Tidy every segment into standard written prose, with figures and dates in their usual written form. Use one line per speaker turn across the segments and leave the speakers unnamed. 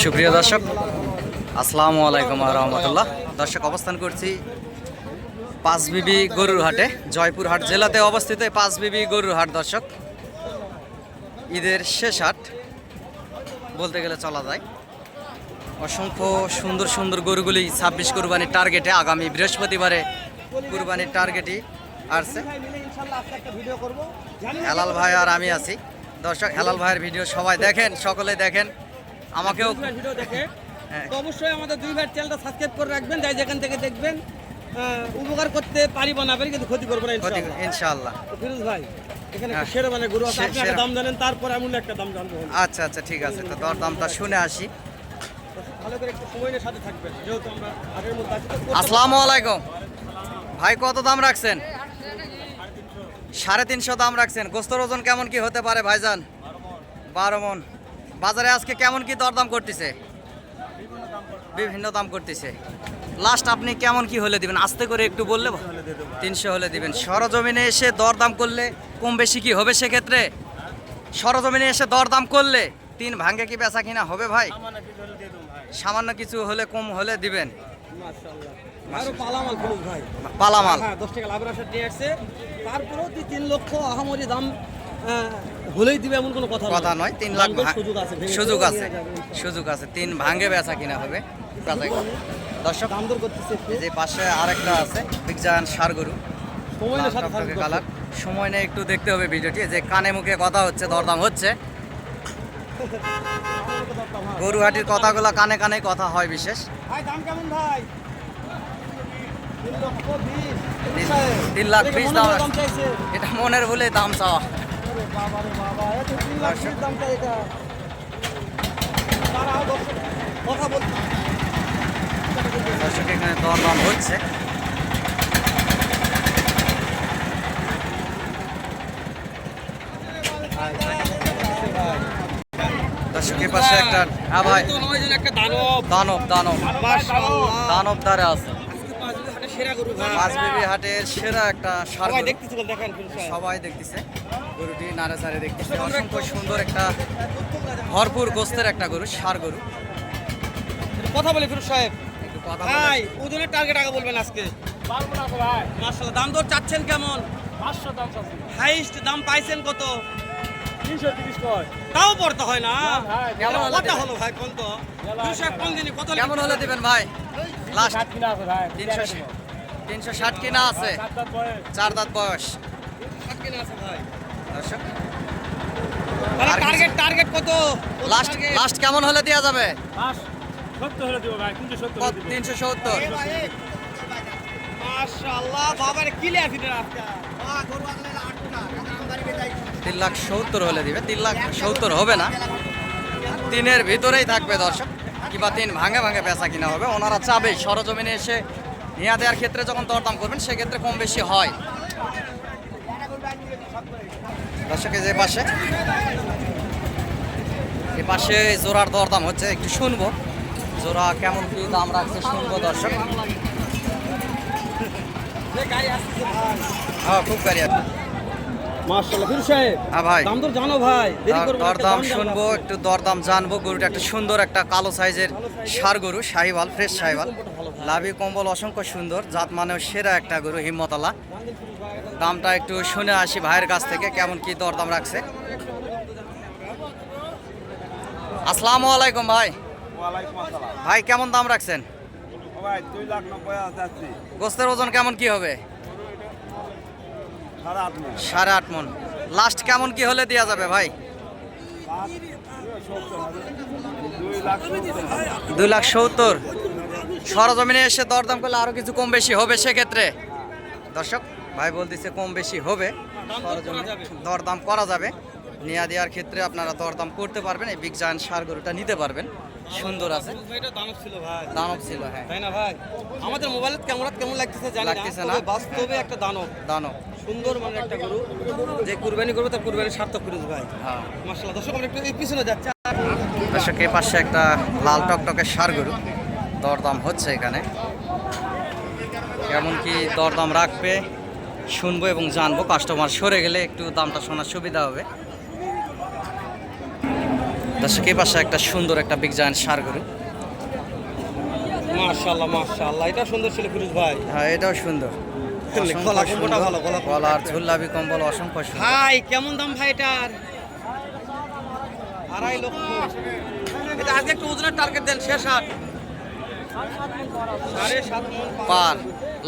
সুপ্রিয় দর্শক, আসসালামু আলাইকুম রহমতুল্লাহ। দর্শক, অবস্থান করছি পাঁচবিবি গরুর হাটে, জয়পুরহাট জেলাতে অবস্থিত এই পাঁচবিবি গরুর হাট। দর্শক, ঈদের শেষ হাট বলতে গেলে চলা যায়। অসংখ্য সুন্দর সুন্দর গরুগুলি 26 কুরবানির টার্গেটে, আগামী বৃহস্পতিবারে কুরবানির টার্গেটই আসছে। হেলাল ভাই আর আমি আছি। দর্শক, হেলাল ভাইয়ের ভিডিও সবাই দেখেন, সকলে দেখেন, আমাকেও
ভিডিও দেখে তো অবশ্যই আমাদের দুই ভাইয়ের চ্যানেলটা সাবস্ক্রাইব করে রাখবেন। যাই যেখান থেকে দেখবেন, উপকার করতে পারিব না পারি, কিন্তু ক্ষতি করবো না
ইনশাআল্লাহ।
ফিরোজ ভাই, এখানে একটা শেরওয়ানি গরু আছে, আপনি একটা দাম জানেন, তারপরে আমি একটা দাম জানবো।
আচ্ছা আচ্ছা, ঠিক আছে, তো দর দামটা শুনে আসি।
ভালো করে একটু সময় নিয়ে সাথে থাকবেন, যেহেতু আমরা আগের মধ্যে আছি।
আসসালামু আলাইকুম ভাই, কত দাম রাখছেন? 350 দাম রাখছেন। গোস্তর ওজন কেমন কি হতে পারে ভাইজান? 12 মন। বাজারে আজকে কেমন কি দরদাম করতেছে? বিভিন্ন দাম করতেছে। লাস্ট আপনি কেমন কি হলে দিবেন? আস্তে করে একটু বললে। 300 হলে দিবেন। সরজমিনে এসে দরদাম করলে কম বেশি কি হবে সেক্ষেত্রে? সরজমিনে এসে দরদাম করলে 3 ভাঙ্গে কি বেচা কিনা হবে ভাই? সামান্য কিছু হলে, কম হলে দিবেন।
পালামাল ফিরোজ ভাই,
পালামাল
10 টাকা লাভের আশা নিয়ে আসছে। তারপরেও 3 লক্ষ আহামরি দাম হলেই দিবে এমন কোনো কথা
নয়। 3 লাখ সুযোগ আছে,
সুযোগ
সুযোগ আছে। 3 ভাঙ্গে বেচা কিনা হবে। দর্শক,
দাম দর করতেছে।
যে পাশে আরেকটা আছে বিগজান সার গরু, কালার। সময় নেই, একটু দেখতে হবে ভিডিওটি। যে কানে মুখে কথা হচ্ছে, দরদাম হচ্ছে। গরুহাটির কথাগুলো কানে কানে কথা হয় বিশেষ।
ভাই দাম কেমন ভাই?
3 লাখ 20 দাম চাইছে। এটা মনের ভুলে দাম চাওয়া। দর্শক, এখানে দরদাম হচ্ছে। দর্শকের পাশে একটা ভাই দানব দ্বারা আছে। পাঁচবিবি হাটের সেরা একটা সার গরু। সবাই দেখতেছে গরুটি, নাড়ে চাড়ে দেখতেছে। অসংখ্য সুন্দর একটা ভরপুর গোস্তের একটা গরু, সার গরু।
কথা বলি ফিরোজ সাহেব,
একটু কথা
ভাই ওজনের টার্গেট আগে বলবেন আজকে। মাশাআল্লাহ, দাম দর চাচ্ছেন কেমন?
500 দাম চাচ্ছি।
হাইস্ট দাম পাইছেন কত?
330 কয়।
তাও পড়তে হয় না।
কেমন হলে
কত হলো ভাই? কোন তো ফিরোজ সাহেব কোন দিনই কত
কেমন হলে দিবেন ভাই? লাস্ট
60 কিনা আছে ভাই।
360 কিনা আছে। 4 দাঁত বয়স।
60 কিনা আছে ভাই।
দর্শক,
টার্গেট কত?
লাস্ট কেমন হলে দেওয়া যাবে?
70 হলে দিব ভাই। 370
370।
মাশাআল্লাহ, বাবার ক্লিয়ার ফিটার আজকে।
370 হলে দিবে। 370 হবে না, 3-এর ভিতরেই থাকবে দর্শক। কিংবা 3 ভাঙে ভাঙে বেচা কিনা হবে। ওনারা চাবে সরজমিনে এসে নিয়ে দেওয়ার ক্ষেত্রে যখন দরদাম করবেন সেক্ষেত্রে কম বেশি হয়। দর্শকের যে পাশে, এ পাশে জোড়ার দরদাম হচ্ছে, একটু শুনবো জোড়া কেমন কি দাম রাখছে, শুনবো দর্শক। হ্যাঁ, খুব গাড়ি আছে।
মাশাআল্লাহ ফিরোজ সাহেব,
হ্যাঁ ভাই,
দাম দর জানো ভাই, দেরি করব না,
দরদাম শুনবো, একটু দরদাম জানবো। গরুটা একটা সুন্দর একটা কালো সাইজের ষাঁড় গরু, শাহিওয়াল, ফ্রেশ শাহিওয়াল, লাভি কম্বল অসংখ্য সুন্দর, জাত মানেও সেরা একটা গরু, হিম্মতলা। দামটা একটু শুনে আসি ভাইয়ের কাছ থেকে, কেমন কি দরদাম রাখছে। আসসালামু আলাইকুম ভাই। ভাই, কেমন দাম রাখছেন?
290
গোস্তের ওজন কেমন কি হবে? 8.5 মন। লাস্ট কেমন কি হলে দেওয়া যাবে ভাই? 2,70,000। সরজমিনে এসে দরদাম করলে আরো কিছু কম বেশি হবে সেক্ষেত্রে? দর্শক, ভাই বলতেছে কম বেশি হবে, দরদাম করা যাবে। নিয়ে দেওয়ার ক্ষেত্রে আপনারা দরদাম করতে পারবেন। এই বিগ জায়ান্ট সার গরুটা নিতে পারবেন, সুন্দর আছে।
দানব ছিল ভাই,
দানব ছিল, হ্যাঁ
তাই না ভাই? আমাদের মোবাইলে ক্যামেরা কেমন লাগতেছে জানি না, বাস্তবে একটা দানব সুন্দর মানে একটা গরু, যে কুরবানি করবে তার কুরবানির সার্থক ফিরোজ ভাই।
হ্যাঁ
মাশাআল্লাহ। দর্শক, আমরা একটু এই পিছনে যাচ্ছি।
দর্শক, এই পাশে একটা লাল টকটকে সার গরু, দরদাম হচ্ছে এখানে। কেমন কি দরদাম রাখবে শুনবো এবং জানবো। কাস্টমার সরে গেলে একটু দামটা শোনার সুবিধা হবে। দর্শক এই পাশে একটা সুন্দর একটা বিগ জায়ান্ট ষাঁড় গরু।
মাশাআল্লাহ মাশাআল্লাহ, এটা সুন্দর ছিল ফিরোজ ভাই।
হ্যাঁ এটাও সুন্দর,
গলা কম্বলটা ভালো,
গলার ঝুল্লাবি কম্বল অসংখ্য সুন্দর।
ভাই কেমন দাম ভাই এটার? 2.5 লক্ষ। এটা আজকে একটু ওজনের টার্গেট দেন, শেষ হাট 7.5 মণ
পার।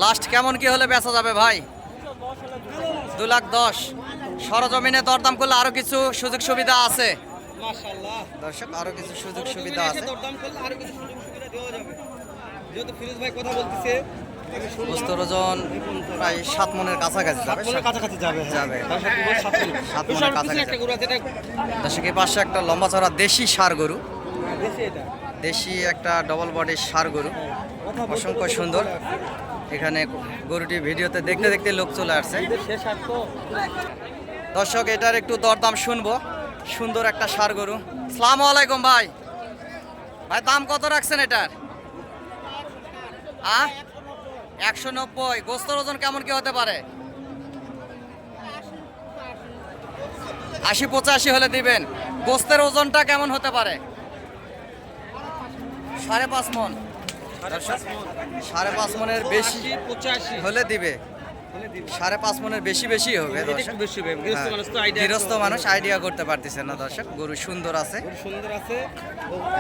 লাস্ট কেমন কি হলে বেচা যাবে ভাই? 2,10,000। সরজমিনে দরদাম করলে আরো কিছু সুযোগ সুবিধা আছে
মাশাআল্লাহ।
দর্শক, আরো কিছু সুযোগ সুবিধা আছে।
দরদাম করলে আরো কিছু সুযোগ সুবিধা দেওয়া যাবে, যেহেতু ফিরোজ ভাই কথা বলতেছে।
বস্তুর ওজন প্রায় 7 মণের কাছাকাছি যাবে।
কাছাকাছি যাবে
যাবে। 7 মণের কাছাকাছি
একটা গরু আছে, এটা
দর্শক এই পাশে একটা লম্বা চড়া দেশি ষাঁড় গরু,
বেশি, এটা
দেশি একটা ডবল বডির ষাঁড় গরু, অসংখ্য সুন্দর। এখানে গরুটি ভিডিওতে দেখতে দেখতে লোক চলে আসছে।
শেষ হাট তো।
দর্শক এটার একটু দরদাম শুনবো। সুন্দর একটা ষাঁড় গরু। আসসালামু আলাইকুম ভাই। ভাই দাম কত রাখছেন এটার? 190। গোস্তের ওজন কেমন কি হতে পারে? 80-85 হলে দিবেন। গোস্তের ওজনটা কেমন হতে পারে? 5.5 মণ। 5.5 মণের বেশি
85
হলে দিবে। 5.5 মণের বেশি বেশি হবে দর্শক।
একটু বেশি হবে, গৃহস্থ মানুষ তো আইডিয়া,
গৃহস্থ মানুষ আইডিয়া করতে পারতেছে না দর্শক। গরু সুন্দর আছে
সুন্দর আছে,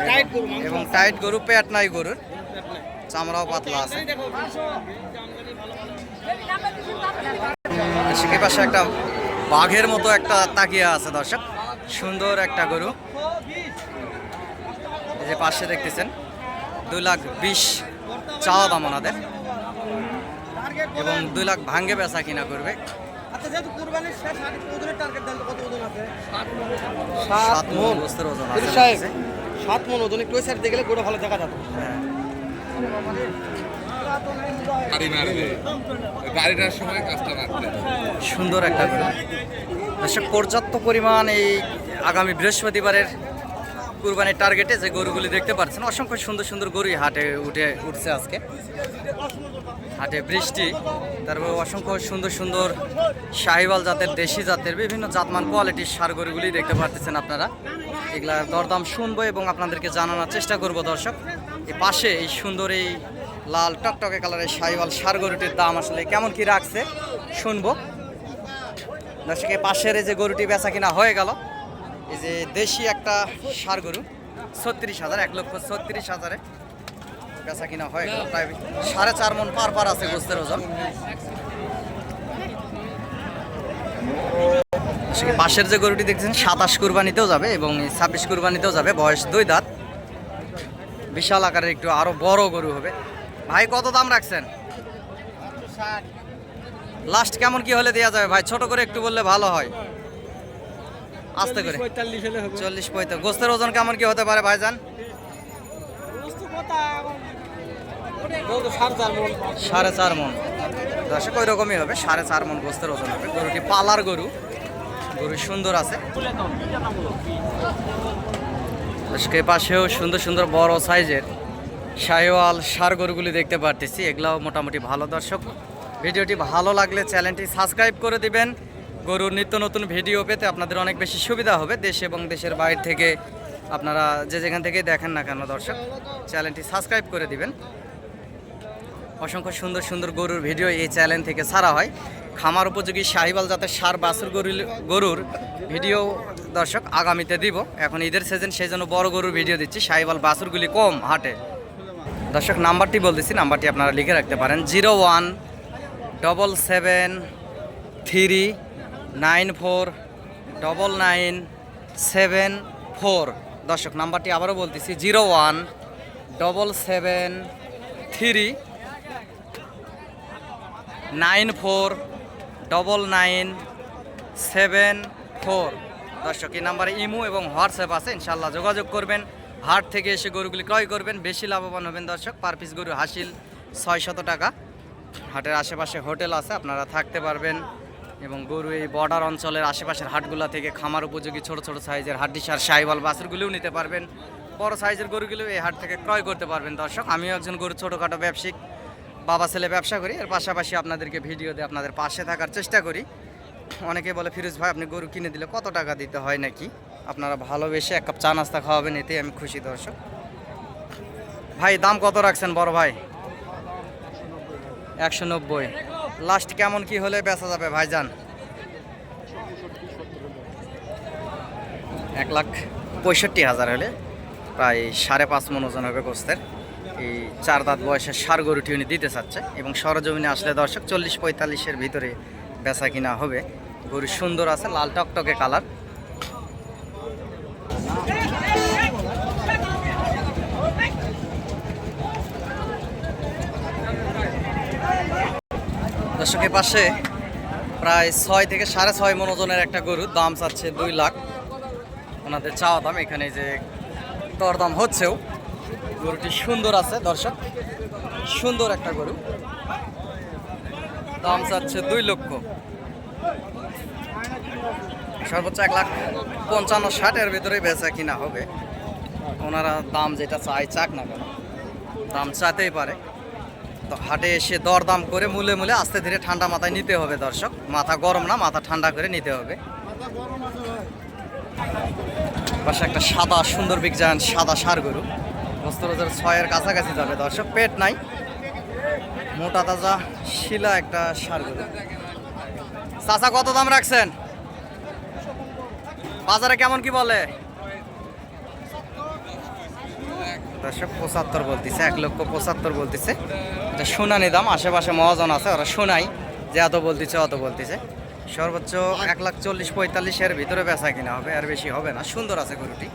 টাইট গরু, মাংস
এবং টাইট গরু, পেট নাই গরুর, চামড়াও পাতলা আছে। সেকে পাশে একটা বাঘের মতো একটা তাকিয়া আছে দর্শক, সুন্দর একটা গরু। এই যে পাশে দেখতেছেন 2,20,000 চাওয়া দাম ওনাদের, এবং 2 লাখ ভাঙ্গে বেচা কিনা করবে।
আচ্ছা, যেহেতু কুরবানির শেষ হাট, ওজনের টার্গেট দেন, কত ওজন আছে?
7 মণ গোস্তের ওজন আছে।
7 মণ ওজন। একটু ওই সাইড দিয়ে গেলে গরু ভালো দেখা যাবে।
হ্যাঁ।
গাড়িটার সময় কাজটা রাখতে
সুন্দর একটা গরু দর্শক। পর্যাপ্ত পরিমাণ এই আগামী বৃহস্পতিবারের কুরবানির টার্গেটে যে গরুগুলি দেখতে পাচ্ছেন, অসংখ্য সুন্দর সুন্দর গরুই হাটে উঠছে আজকে। হাটে বৃষ্টি, তারপর অসংখ্য সুন্দর সুন্দর শাহিওয়াল জাতের, দেশি জাতের বিভিন্ন জাতমান কোয়ালিটির ষাঁড় গরুগুলি দেখতে পাচ্ছেন আপনারা। এগুলার দরদাম শুনবো এবং আপনাদেরকে জানানোর চেষ্টা করব দর্শক। এই পাশে এই সুন্দর এই লাল টকটকে কালারের শাহিওয়াল ষাঁড় গরুটির দাম আসলে কেমন কি রাখছে শুনবো দর্শক। এই পাশের এই যে গরুটি বেচা কিনা হয়ে গেল, এই যে দেশি একটা ষাঁড় গরু 36,000, 1,36,000 বেচা কিনা হয়ে গেল। প্রায় 4.5 মণ পার আছে গোস্তের ওজন। পাশের যে গরুটি দেখছেন 27 কুরবানিতেও যাবে এবং 26 কুরবানিতেও যাবে, বয়স 2 দাঁত, বিশাল আকারের একটু আরো বড় গরু হবে। ভাই কত দাম রাখছেন? লাস্ট কেমন কি হলে দেওয়া যাবে ভাই? ছোট করে একটু বললে ভালো হয়, আস্তে করে। 40-45। গোস্তের ওজন কেমন কি হতে পারে ভাইজান? 4.5 মণ। দর্শক ওই রকমই হবে, 4.5 মণ গোস্তের ওজন হবে। গরুটি পালার গরু, গরু সুন্দর আছে। দর্শকের পাশেও সুন্দর সুন্দর বড় সাইজের শাহিওয়াল ষাঁড় গরুগুলি দেখতে পারতেছি, এগুলাও মোটামুটি ভালো। দর্শক ভিডিওটি ভালো লাগলে চ্যানেলটি সাবস্ক্রাইব করে দিবেন। গরুর নিত্য নতুন ভিডিও পেতে আপনাদের অনেক বেশি সুবিধা হবে। দেশ এবং দেশের বাইরে থেকে আপনারা যে যেখান থেকে দেখেন না কেন দর্শক, চ্যানেলটি সাবস্ক্রাইব করে দিবেন। অসংখ্য সুন্দর সুন্দর গরুর ভিডিও এই চ্যানেল থেকে ছাড়া হয়। খামার উপযোগী শাহিওয়াল জাতের ষাঁড় বাছুর গরুর ভিডিও দর্শক আগামীতে দিব। এখন ঈদের সিজন, সেই জন্য বড় গরুর ভিডিও দিচ্ছি, শাহিওয়াল বাছুরগুলি কম হাটে। দর্শক নাম্বারটি বলতেছি, নাম্বারটি আপনারা লিখে রাখতে পারেন, 01773949974। দর্শক নাম্বারটি আবারও বলতেছি, 01773949974। দর্শক এই নাম্বারে ইমো এবং হোয়াটসঅ্যাপ আছে, ইনশাল্লাহ যোগাযোগ করবেন। হাট থেকে এসে গরুগুলি ক্রয় করবেন, বেশি লাভবান হবেন দর্শক। পার পিস গরু হাসিল 600 টাকা। হাটের আশেপাশে হোটেল আছে, আপনারা থাকতে পারবেন। এবং গরু এই বর্ডার অঞ্চলের আশেপাশের হাটগুলা থেকে খামার উপযোগী ছোট ছোট সাইজের হাড্ডিসার শাহিওয়াল বাছুরগুলিও নিতে পারবেন। বড় সাইজের গরুগুলো এই হাট থেকে ক্রয় করতে পারবেন দর্শক। আমিও একজন গরু ছোটোখাটো ব্যবসায়িক, বাবা ছেলে ব্যবসা করি, এর পাশাপাশি আপনাদেরকে ভিডিও দিয়ে আপনাদের পাশে থাকার চেষ্টা করি। অনেকে বলে, ফিরোজ ভাই আপনি গরু কিনে দিলে কত টাকা দিতে হয় নাকি? আপনারা ভালোবেসে এক কাপ চা নাস্তা খাওয়াবেন, এতেই আমি খুশি দর্শক। ভাই দাম কত রাখছেন বড় ভাই? 190। লাস্ট কেমন কি হলে বেচা যাবে ভাইজান? 1,65,000 হলে প্রায় 5.5 মণ ওজন হবে গোস্তের। এই 4 দাঁত বয়সের ষাঁড় গরুটি উনি দিতে চাচ্ছে এবং সরজমিনে আসলে দর্শক 40-45-এর ভিতরে বেচা কিনা হবে। গরু সুন্দর আছে, লাল টকটকে কালার। দর্শকের পাশে প্রায় 6 থেকে 6.5 মণ ওজনের একটা গরু, দাম চাচ্ছে 2 লাখ। ওনাদের চাওয়া দাম, এখানে যে দরদাম হচ্ছেও। গরুটি সুন্দর আছে দর্শক, সুন্দর একটা গরু, দাম চাচ্ছে 2 লক্ষ। সর্বোচ্চ 1,55,60 ভিতরে বেচা কিনা হবে। ওনারা দাম যেটা চাক না কেন, দাম চাইতেই পারে। তো হাটে এসে দরদাম করে মূলে মূলে আস্তে ধীরে ঠান্ডা মাথায় নিতে হবে দর্শক। মাথা গরম না, মাথা ঠান্ডা করে নিতে হবে। পাশে একটা সাদা সুন্দর বিগ জায়ান্ট সাদা ষাঁড় গরু, 6,000 কাছাকাছি যাবে দর্শক। পেট নাই, মোটা তাজা শিলা একটা ষাঁড় গরু। চাচা কত দাম রাখছেন? বাজারে কেমন কি বলে দর্শক? 75 বলতেছে, 1,75,000 বলতেছে। এটা শুনানি দাম, আশেপাশে মহাজন আছে, ওরা শোনাই যে এত বলতেছে অত বলতেছে। সর্বোচ্চ 1,40,45-এর ভিতরে বেচা কিনা হবে, আর বেশি হবে না। সুন্দর আছে গরুটি।